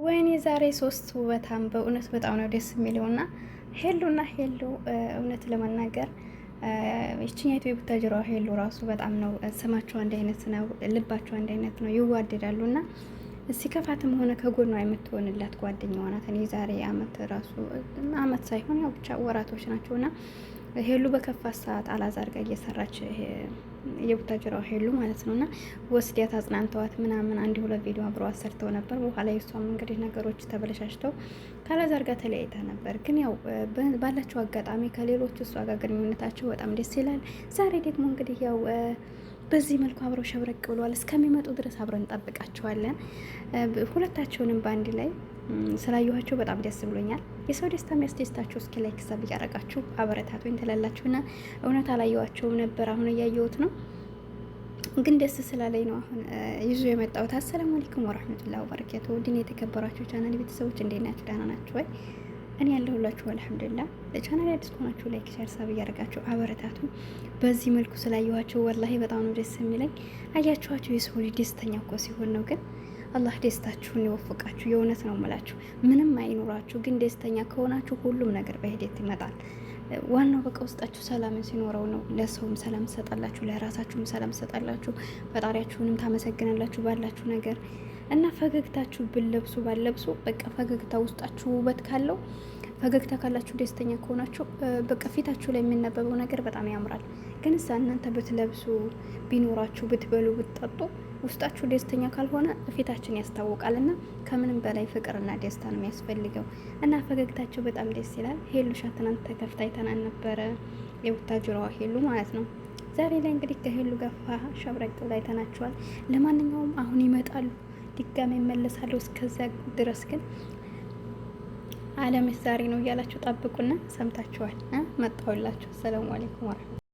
ወይኔ ዛሬ ሶስት ውበታም በእውነት በጣም ነው ደስ የሚለውና ሄሉና ሄሉ እውነት ለመናገር ይችኛይቱ የቡታጅሯ ሄሉ ራሱ በጣም ነው ስማቸው አንድ አይነት ነው፣ ልባቸው አንድ አይነት ነው፣ ይዋደዳሉና ሲከፋትም ሆነ ከጎኗ የምትሆንላት ጓደኛዋ ናት። እኔ ዛሬ አመት ራሱ አመት ሳይሆን ያው ብቻ ወራቶች ናቸውና ሄሉ በከፋት ሰዓት አላዛር ጋር እየሰራች የቡታጅራው ሄሉ ማለት ነውና ወስዲያት አጽናንተዋት ምናምን አንድ ሁለት ቪዲዮ አብረው አሰርተው ነበር። በኋላ የሷም እንግዲህ ነገሮች ተበለሻሽተው ካላዛር ጋር ተለያይታ ነበር። ግን ያው ባላቸው አጋጣሚ ከሌሎች እሷ ጋር ግንኙነታቸው በጣም ደስ ይላል። ዛሬ ደግሞ እንግዲህ ያው በዚህ መልኩ አብረው ሸብረቅ ብለዋል። እስከሚመጡ ድረስ አብረን እንጠብቃቸዋለን። ሁለታቸውንም በአንድ ላይ ስላየኋቸው በጣም ደስ ብሎኛል። የሰው ደስታ የሚያስደስታችሁ እስኪ ላይክ ሰብ እያረጋችሁ አበረታቱኝ ትላላችሁና እውነት አላየኋቸውም ነበር፣ አሁን እያየሁት ነው። ግን ደስ ስላለኝ ነው አሁን ይዞ የመጣሁት። አሰላሙ አለይኩም ወራህመቱላሂ ወበረካቱ። ውድን የተከበራችሁ ቻናል ቤተሰቦች እንዴት ናችሁ? ደህና ናችሁ ወይ? እኔ ያለሁላችሁ አልሐምዱሊላህ። ለቻናል አዲስ ከሆናችሁ ላይክ ሼር ሰብ እያረጋችሁ አበረታቱ። በዚህ መልኩ ስላየኋቸው ወላሂ በጣም ነው ደስ የሚለኝ። አያችኋቸው የሰው ልጅ ደስተኛ እኮ ሲሆን ነው። ግን አላህ ደስታችሁን ይወፍቃችሁ። የእውነት ነው የምላችሁ። ምንም አይኖራችሁ፣ ግን ደስተኛ ከሆናችሁ ሁሉም ነገር በሂደት ይመጣል። ዋናው በቃ ውስጣችሁ ሰላምን ሲኖረው ነው። ለሰውም ሰላም ትሰጣላችሁ፣ ለራሳችሁም ሰላም ትሰጣላችሁ፣ ፈጣሪያችሁንም ታመሰግናላችሁ ባላችሁ ነገር እና ፈገግታችሁ ብለብሱ ባለብሱ በቃ ፈገግታ ውስጣችሁ ውበት ካለው ፈገግታ ካላችሁ ደስተኛ ከሆናችሁ በቃ ፊታችሁ ላይ የሚነበበው ነገር በጣም ያምራል። ግን እሳ እናንተ ብትለብሱ ቢኖራችሁ ብትበሉ ብትጠጡ ውስጣችሁ ደስተኛ ካልሆነ ፊታችን ያስታውቃል። እና ከምንም በላይ ፍቅርና ደስታ ነው የሚያስፈልገው። እና ፈገግታቸው በጣም ደስ ይላል። ሄሉሻ ትናንት ተከፍታ አይተናል ነበረ፣ የቡታጅራዋ ሄሉ ማለት ነው። ዛሬ ላይ እንግዲህ ከሄሉ ጋፋ ሸብረቅ ላይ አይተናቸዋል። ለማንኛውም አሁን ይመጣሉ፣ ድጋሜ እመለሳለሁ። እስከዚያ ድረስ ግን አለም ዛሬ ነው እያላችሁ ጠብቁና ሰምታችኋል። መጣሁላችሁ። ሰላም አለይኩም ወራህመቱላሂ